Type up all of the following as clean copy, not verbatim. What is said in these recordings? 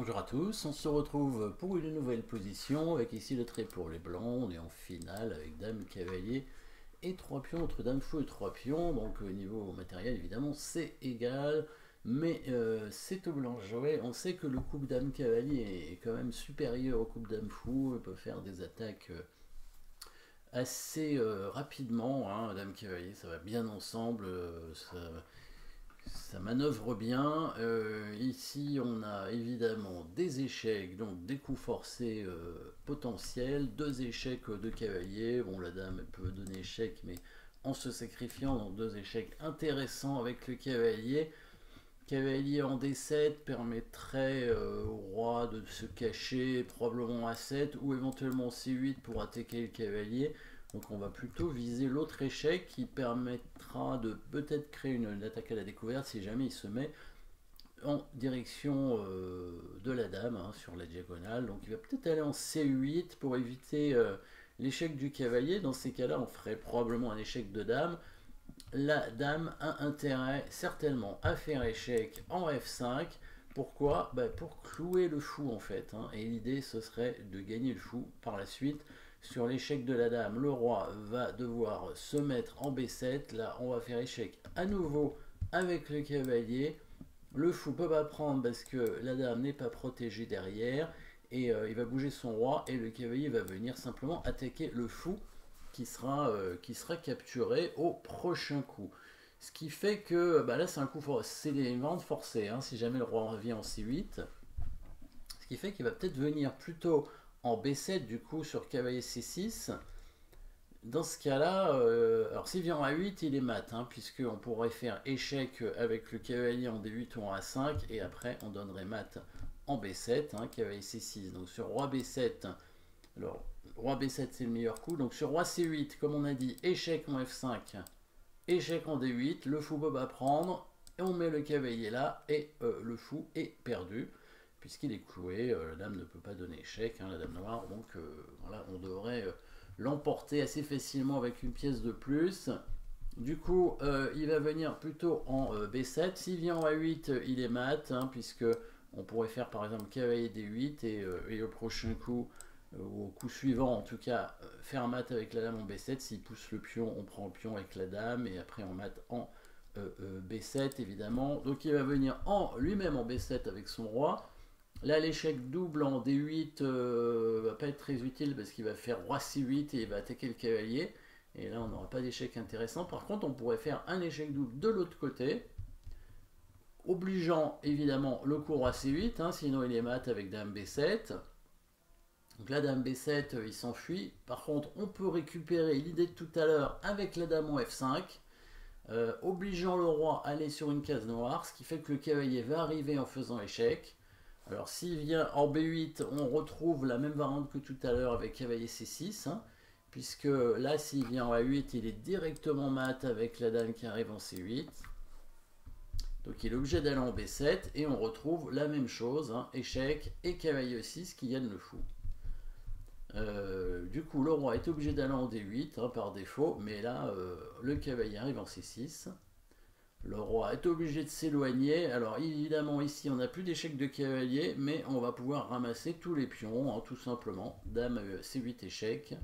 Bonjour à tous, on se retrouve pour une nouvelle position avec ici le trait pour les blancs. On est en finale avec dame, cavalier et 3 pions entre dame fou et 3 pions. Donc au niveau matériel évidemment c'est égal, mais c'est au blanc joué. On sait que le couple dame cavalier est quand même supérieur au couple dame fou. Il peut faire des attaques assez rapidement, hein. Dame cavalier ça va bien ensemble, ça manœuvre bien. Ici, on a évidemment des échecs, donc des coups forcés potentiels, deux échecs de cavalier. Bon, la dame elle peut donner échec, mais en se sacrifiant, donc deux échecs intéressants avec le cavalier. Cavalier en D7 permettrait au roi de se cacher, probablement A7 ou éventuellement C8 pour attaquer le cavalier. Donc on va plutôt viser l'autre échec qui permettra de peut-être créer une attaque à la découverte si jamais il se met en direction de la dame, hein, sur la diagonale. Donc il va peut-être aller en C8 pour éviter l'échec du cavalier. Dans ces cas-là, on ferait probablement un échec de dame. La dame a intérêt certainement à faire échec en F5. Pourquoi? Pour clouer le fou en fait, hein. Et l'idée ce serait de gagner le fou par la suite. Sur l'échec de la dame, le roi va devoir se mettre en B7. Là, on va faire échec à nouveau avec le cavalier. Le fou peut pas prendre parce que la dame n'est pas protégée derrière. Et il va bouger son roi et le cavalier va venir simplement attaquer le fou qui sera capturé au prochain coup. Ce qui fait que là, c'est un coup c'est des ventes forcées, hein, si jamais le roi revient en C8. Ce qui fait qu'il va peut-être venir plutôt en B7 du coup sur cavalier C6. Dans ce cas-là, alors s'il vient en A8, il est mat, hein, puisqu'on pourrait faire échec avec le cavalier en D8 ou en A5, et après on donnerait mat en B7, hein, cavalier C6. Donc sur roi B7, alors roi B7 c'est le meilleur coup. Donc sur roi C8, comme on a dit, échec en F5, échec en D8, le fou peut pas prendre, et on met le cavalier là, et le fou est perdu puisqu'il est cloué. La dame ne peut pas donner échec, hein, la dame noire, donc voilà, on devrait l'emporter assez facilement avec une pièce de plus. Du coup, il va venir plutôt en B7. S'il vient en A8, il est mat, hein, puisque on pourrait faire par exemple cavalier D8 et au prochain coup, ou au coup suivant en tout cas, faire un mat avec la dame en B7. S'il pousse le pion, on prend le pion avec la dame et après on mat en B7 évidemment. Donc il va venir lui-même en B7 avec son roi. Là, l'échec double en D8 va pas être très utile parce qu'il va faire roi C8 et il va attaquer le cavalier. Et là, on n'aura pas d'échec intéressant. Par contre, on pourrait faire un échec double de l'autre côté, obligeant évidemment le coup roi C8, hein, sinon il est mat avec dame B7. Donc la dame B7, il s'enfuit. Par contre, on peut récupérer l'idée de tout à l'heure avec la dame en F5, obligeant le roi à aller sur une case noire, ce qui fait que le cavalier va arriver en faisant échec. Alors s'il vient en B8, on retrouve la même variante que tout à l'heure avec cavalier C6, hein, puisque là s'il vient en A8, il est directement mat avec la dame qui arrive en C8. Donc il est obligé d'aller en B7 et on retrouve la même chose, hein, échec et cavalier E6 qui gagne le fou. Du coup le roi est obligé d'aller en D8, hein, par défaut, mais là le cavalier arrive en C6. Le roi est obligé de s'éloigner. Alors évidemment ici on n'a plus d'échec de cavalier, mais on va pouvoir ramasser tous les pions, hein, tout simplement. Dame C8 échec,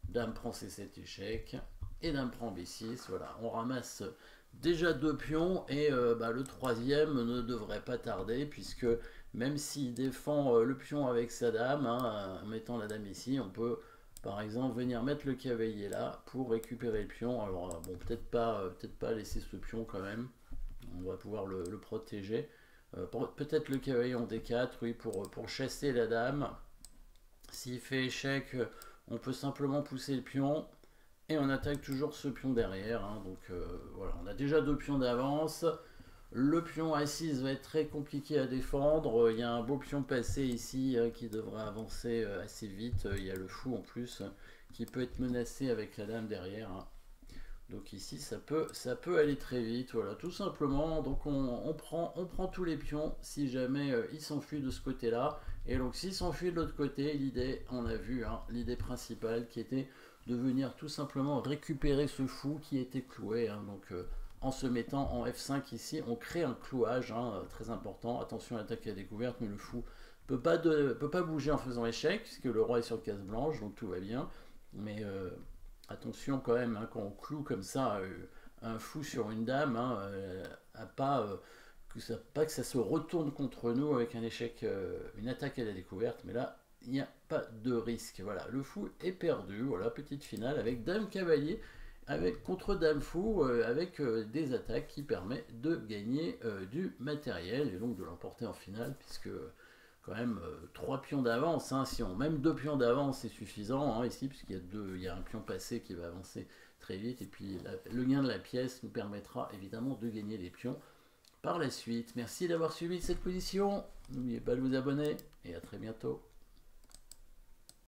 dame prend C7 échec, et dame prend B6. Voilà, on ramasse déjà deux pions, et le troisième ne devrait pas tarder, puisque même s'il défend le pion avec sa dame, hein, en mettant la dame ici, on peut par exemple venir mettre le cavalier là pour récupérer le pion. Alors bon, peut-être pas laisser ce pion quand même, on va pouvoir le protéger. Peut-être le cavalier en D4, oui, pour chasser la dame. S'il fait échec, on peut simplement pousser le pion et on attaque toujours ce pion derrière, hein. Donc voilà, on a déjà deux pions d'avance. Le pion A6 va être très compliqué à défendre. Il y a un beau pion passé ici qui devrait avancer assez vite. Il y a le fou en plus qui peut être menacé avec la dame derrière, hein. Donc ici ça peut aller très vite. Voilà, tout simplement. Donc on prend tous les pions si jamais il s'enfuit de ce côté-là. Et donc s'il s'enfuit de l'autre côté, l'idée, on a vu, hein, l'idée principale qui était de venir tout simplement récupérer ce fou qui était cloué, hein. Donc en se mettant en F5 ici, on crée un clouage, hein, très important. Attention à l'attaque à la découverte, mais le fou peut pas bouger en faisant échec, puisque le roi est sur case blanche, donc tout va bien. Mais attention quand même, hein, quand on cloue comme ça un fou sur une dame, hein, à pas que ça se retourne contre nous avec un échec, une attaque à la découverte, mais là, il n'y a pas de risque. Voilà, le fou est perdu. Voilà, petite finale avec dame cavalier contre dame fou, avec des attaques qui permettent de gagner du matériel et donc de l'emporter en finale, puisque quand même 3 pions d'avance, hein, si on même 2 pions d'avance c'est suffisant, hein, ici, puisqu'il y a il y a un pion passé qui va avancer très vite, et puis le gain de la pièce nous permettra évidemment de gagner les pions par la suite. Merci d'avoir suivi cette position, n'oubliez pas de vous abonner et à très bientôt.